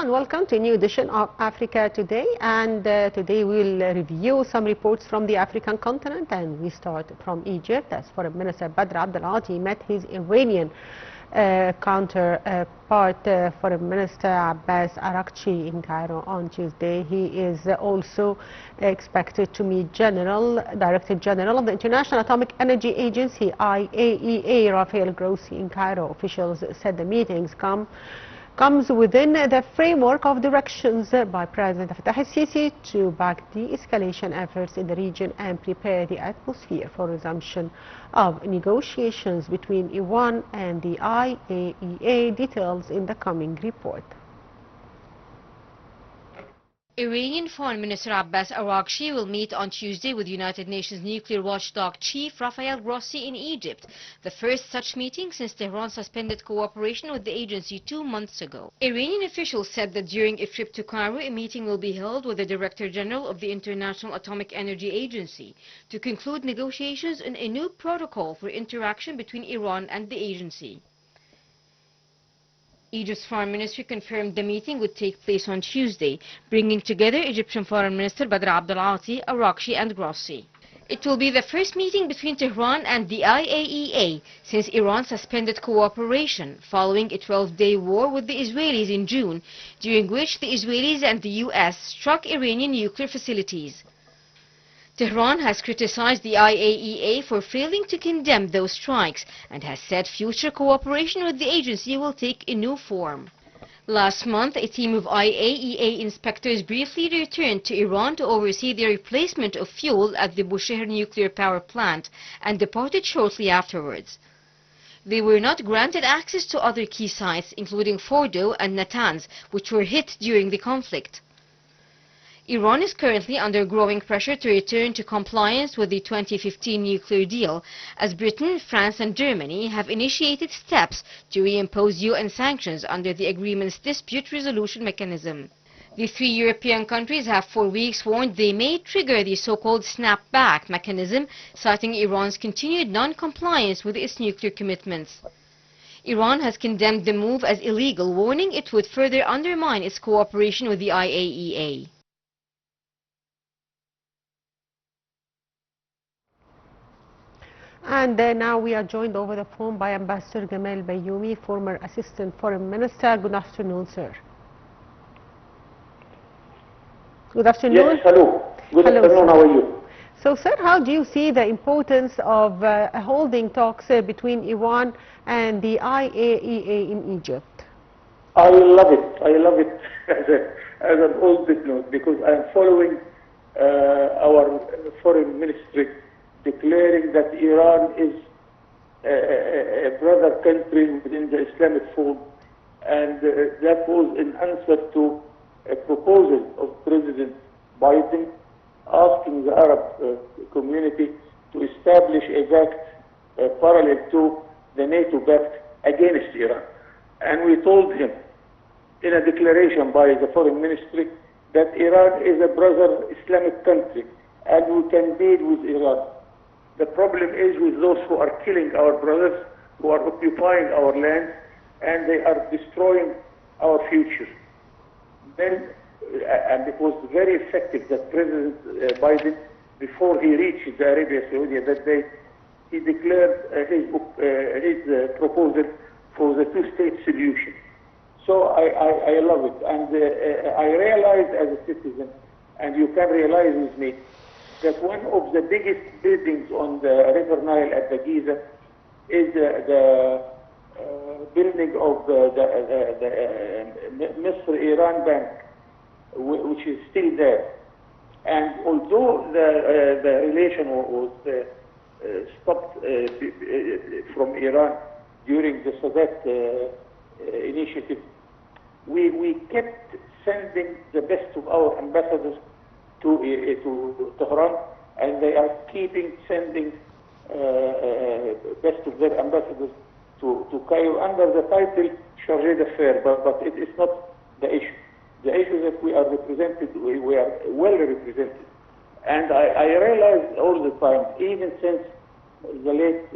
and welcome to a new edition of Africa Today. And today we'll review some reports from the African continent, and we start from Egypt, as Foreign Minister Badr Abdelati met his Iranian counterpart, Foreign Minister Abbas Araghchi, in Cairo on Tuesday. He is also expected to meet Director General of the International Atomic Energy Agency, IAEA, Rafael Grossi, in Cairo. Officials said the meetings comes within the framework of directions by President Fattah al-Sisi to back de-escalation efforts in the region and prepare the atmosphere for resumption of negotiations between Iran and the IAEA. Details in the coming report. Iranian Foreign Minister Abbas Araghchi will meet on Tuesday with United Nations nuclear watchdog chief Rafael Grossi in Egypt, the first such meeting since Tehran suspended cooperation with the agency 2 months ago. Iranian officials said that during a trip to Cairo, a meeting will be held with the Director General of the International Atomic Energy Agency to conclude negotiations on a new protocol for interaction between Iran and the agency. Egypt's foreign ministry confirmed the meeting would take place on Tuesday, bringing together Egyptian Foreign Minister Badr Abdelati, Araghchi and Grossi. It will be the first meeting between Tehran and the IAEA since Iran suspended cooperation following a 12-day war with the Israelis in June, during which the Israelis and the US struck Iranian nuclear facilities. Tehran has criticized the IAEA for failing to condemn those strikes and has said future cooperation with the agency will take a new form. Last month, a team of IAEA inspectors briefly returned to Iran to oversee the replacement of fuel at the Bushehr nuclear power plant and departed shortly afterwards. They were not granted access to other key sites, including Fordo and Natanz, which were hit during the conflict. Iran is currently under growing pressure to return to compliance with the 2015 nuclear deal, as Britain, France and Germany have initiated steps to reimpose UN sanctions under the agreement's dispute resolution mechanism. The 3 European countries have for weeks warned they may trigger the so-called snap-back mechanism, citing Iran's continued non-compliance with its nuclear commitments. Iran has condemned the move as illegal, warning it would further undermine its cooperation with the IAEA. And now we are joined over the phone by Ambassador Gamal Bayoumi, former Assistant Foreign Minister. Good afternoon, sir. Good afternoon. Yes, hello. Good afternoon, how are you? So, sir, how do you see the importance of holding talks between Iran and the IAEA in Egypt? I love it. I love it as an old business, because I am following our foreign ministry declaring that Iran is a brother country within the Islamic fold, and that was in answer to a proposal of President Biden asking the Arab community to establish a pact parallel to the NATO pact against Iran. And we told him in a declaration by the foreign ministry that Iran is a brother Islamic country and we can deal with Iran. The problem is with those who are killing our brothers, who are occupying our land, and they are destroying our future. Then, and it was very effective that President Biden, before he reached the Arabia Saudi that day, he declared his proposal for the two-state solution. So I love it, and I realized as a citizen, and you can realize with me, that one of the biggest buildings on the River Nile at the Giza is the building of the Misr-Iran Bank, which is still there. And although the relation was stopped from Iran during the Sadat initiative, we kept sending the best of our ambassadors to Tehran, and they are keeping sending best of their ambassadors to Cairo under the title Chargé d'Affaires, but it is not the issue. The issue is that we are represented, we are well represented. And I realized all the time, even since the late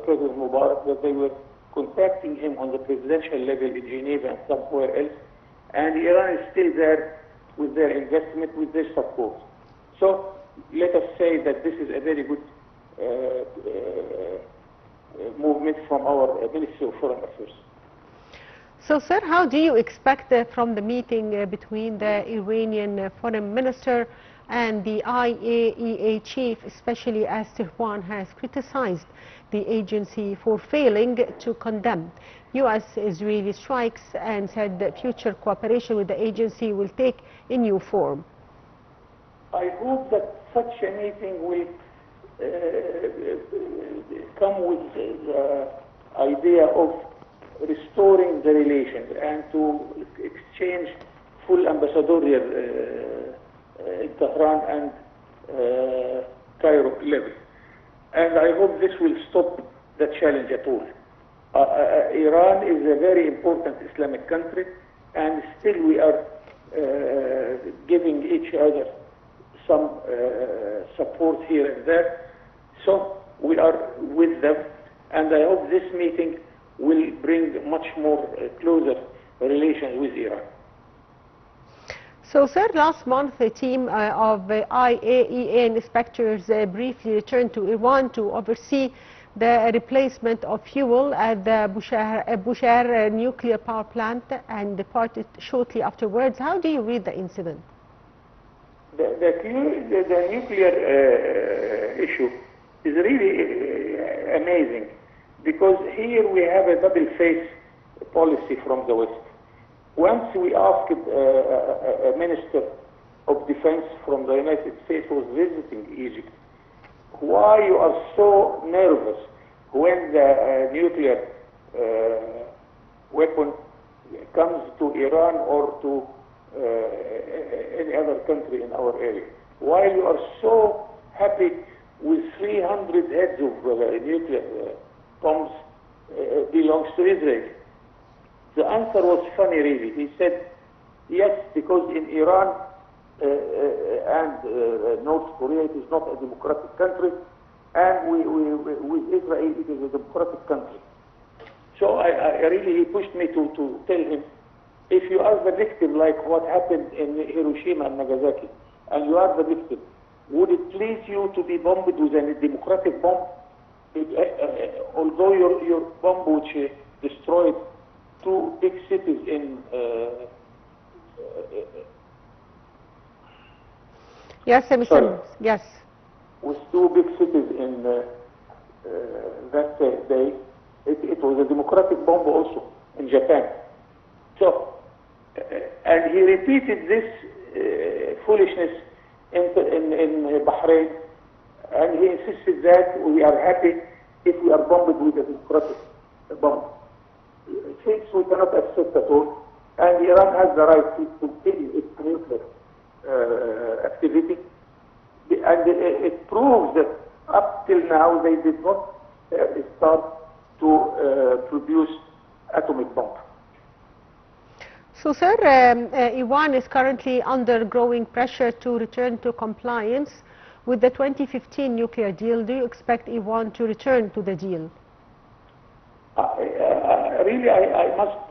President Mubarak, that they were contacting him on the presidential level in Geneva and somewhere else, and Iran is still there with their investment, with their support. So let us say that this is a very good movement from our Ministry of Foreign Affairs. So, sir, how do you expect from the meeting between the Iranian foreign minister and the IAEA chief, especially as Tehran has criticized the agency for failing to condemn U.S.-Israeli strikes and said that future cooperation with the agency will take a new form? I hope that such a meeting will come with the idea of restoring the relations and to exchange full ambassadorial in Tehran and Cairo level. And I hope this will stop the challenge at all. Iran is a very important Islamic country, and still we are giving each other some support here and there. So we are with them, and I hope this meeting will bring much more closer relations with Iran. So, sir, last month a team of IAEA inspectors briefly returned to Iran to oversee the replacement of fuel at the Bushehr nuclear power plant and departed shortly afterwards. How do you read the incident? The nuclear issue is really amazing, because here we have a double-face policy from the West. Once we asked a minister of defense from the United States who was visiting Egypt, why you are so nervous when the nuclear weapon comes to Iran or to any other country in our area? Why you are so happy with 300 heads of nuclear bombs belongs to Israel? The answer was funny, really. He said, yes, because in Iran and North Korea, it is not a democratic country, and with Israel, it is a democratic country. So I really, he pushed me to tell him, if you are the victim, like what happened in Hiroshima and Nagasaki, and you are the victim, would it please you to be bombed with a democratic bomb? Although your bomb which destroyed two big cities in yes, Mr. Yes. With two big cities in that day, it was a democratic bomb also in Japan. So, and he repeated this foolishness in Bahrain, and he insisted that we are happy if we are bombed with a democratic bomb. Things we cannot accept at all, and Iran has the right to continue its nuclear activity, and it proves that up till now they did not start to produce atomic bomb. So, sir, Iran is currently under growing pressure to return to compliance with the 2015 nuclear deal. Do you expect Iran to return to the deal? Really, I must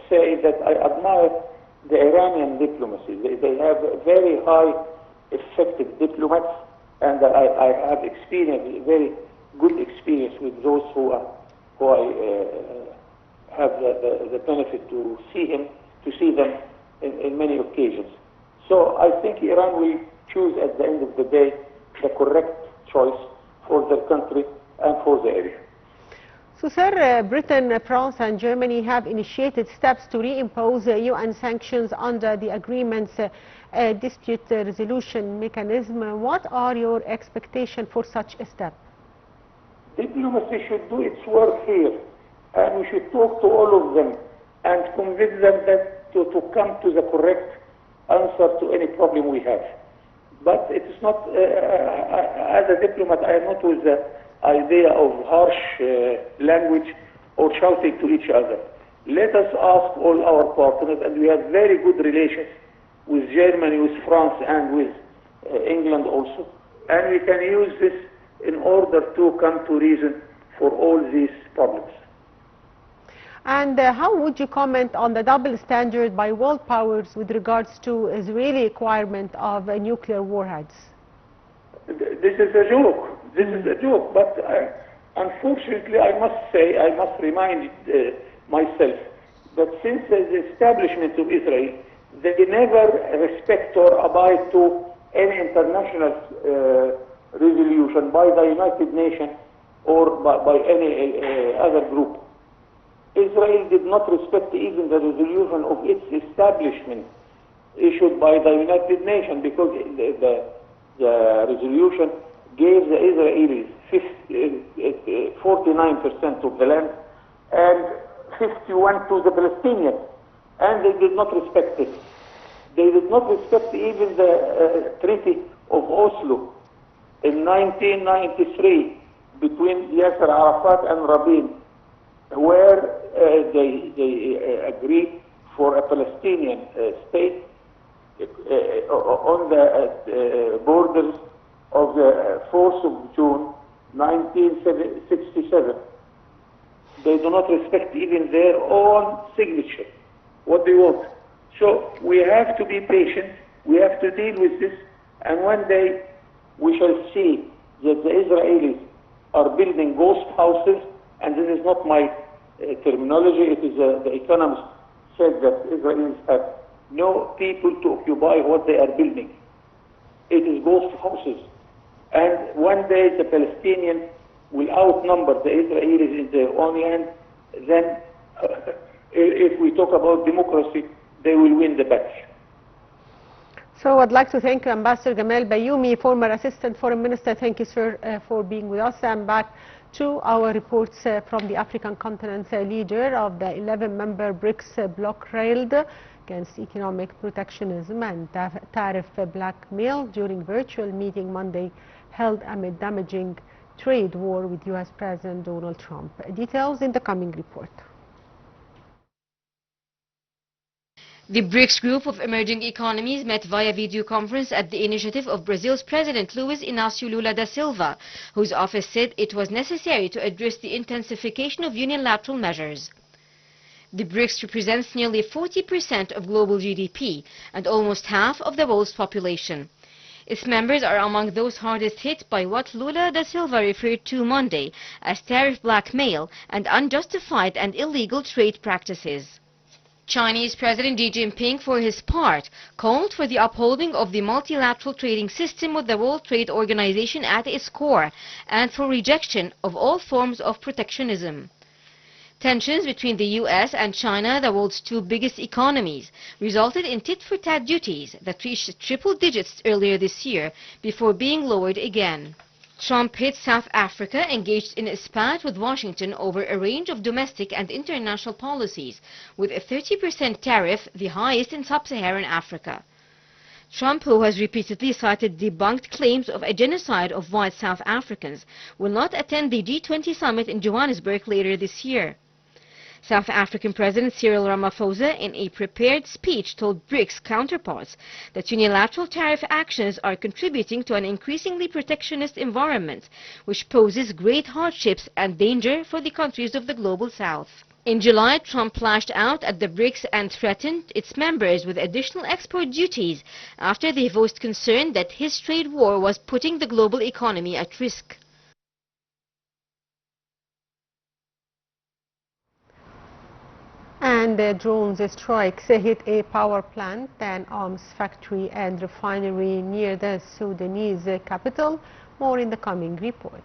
say that I admire the Iranian diplomacy. They have very high, effective diplomats, and I have experienced very good experience with those who I have the benefit to see them in many occasions. So I think Iran will choose at the end of the day the correct choice for their country and for the area. So, sir, Britain, France and Germany have initiated steps to reimpose UN sanctions under the agreement's dispute resolution mechanism. What are your expectations for such a step? Diplomacy should do its work here, and we should talk to all of them and convince them that to come to the correct answer to any problem we have. But it is not, as a diplomat, I am not with the idea of harsh language or shouting to each other. Let us ask all our partners, and we have very good relations with Germany, with France, and with England also, and we can use this in order to come to reason for all these problems. And how would you comment on the double standard by world powers with regards to Israeli requirement of nuclear warheads? This is a joke. This is a joke. But unfortunately, I must say, I must remind myself that since the establishment of Israel, they never respect or abide to any international resolution by the United Nations or by any other group. Israel did not respect even the resolution of its establishment issued by the United Nations, because the resolution gave the Israelis 49% of the land and 51% to the Palestinians, and they did not respect it. They did not respect even the Treaty of Oslo in 1993 between Yasser Arafat and Rabin, where they agreed for a Palestinian state on the borders of the 4th of June 1967. They do not respect even their own signature. What they want. So we have to be patient. We have to deal with this, and one day we shall see that the Israelis are building ghost houses, and this is not my terminology. It is the economist said that Israelis have no people to occupy what they are building. It is ghost houses. And one day the Palestinians will outnumber the Israelis in their own land. Then, if we talk about democracy, they will win the battle. So I'd like to thank Ambassador Gamal Bayoumi, former Assistant Foreign Minister. Thank you, sir, for being with us. And back to our reports from the African continent's leader of the 11-member BRICS bloc railed against economic protectionism and tariff blackmail during virtual meeting Monday held amid damaging trade war with U.S. President Donald Trump. Details in the coming report. The BRICS group of emerging economies met via video conference at the initiative of Brazil's President Luiz Inácio Lula da Silva, whose office said it was necessary to address the intensification of unilateral measures. The BRICS represents nearly 40% of global GDP and almost half of the world's population. Its members are among those hardest hit by what Lula da Silva referred to Monday as tariff blackmail and unjustified and illegal trade practices. Chinese President Xi Jinping, for his part, called for the upholding of the multilateral trading system with the World Trade Organization at its core and for rejection of all forms of protectionism. Tensions between the U.S. and China, the world's two biggest economies, resulted in tit-for-tat duties that reached triple digits earlier this year before being lowered again. Trump hit South Africa, engaged in a spat with Washington over a range of domestic and international policies, with a 30% tariff, the highest in sub-Saharan Africa. Trump, who has repeatedly cited debunked claims of a genocide of white South Africans, will not attend the G20 summit in Johannesburg later this year. South African President Cyril Ramaphosa, in a prepared speech, told BRICS counterparts that unilateral tariff actions are contributing to an increasingly protectionist environment, which poses great hardships and danger for the countries of the global south. In July, Trump lashed out at the BRICS and threatened its members with additional export duties after they voiced concern that his trade war was putting the global economy at risk. And drones strikes hit a power plant, an arms factory and refinery near the Sudanese capital. More in the coming report.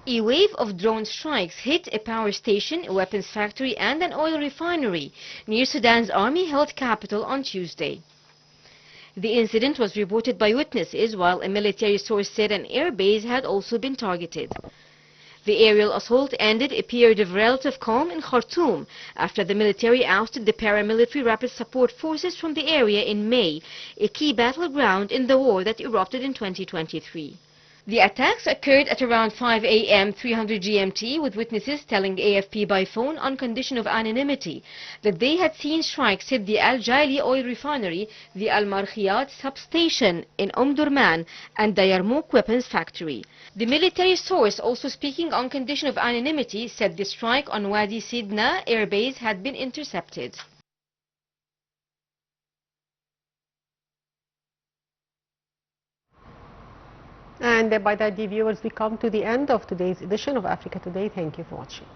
A wave of drone strikes hit a power station, a weapons factory and an oil refinery near Sudan's army-held capital on Tuesday. The incident was reported by witnesses, while a military source said an air base had also been targeted. The aerial assault ended a period of relative calm in Khartoum after the military ousted the paramilitary rapid support forces from the area in May, a key battleground in the war that erupted in 2023. The attacks occurred at around 5 a.m. 300 GMT, with witnesses telling AFP by phone on condition of anonymity that they had seen strikes hit the Al Jaili oil refinery, the Al Markhiyat substation in Durman, and the Yarmouk weapons factory. The military source, also speaking on condition of anonymity, said the strike on Wadi Sidna airbase had been intercepted. And by that, dear viewers, we come to the end of today's edition of Africa Today. Thank you for watching.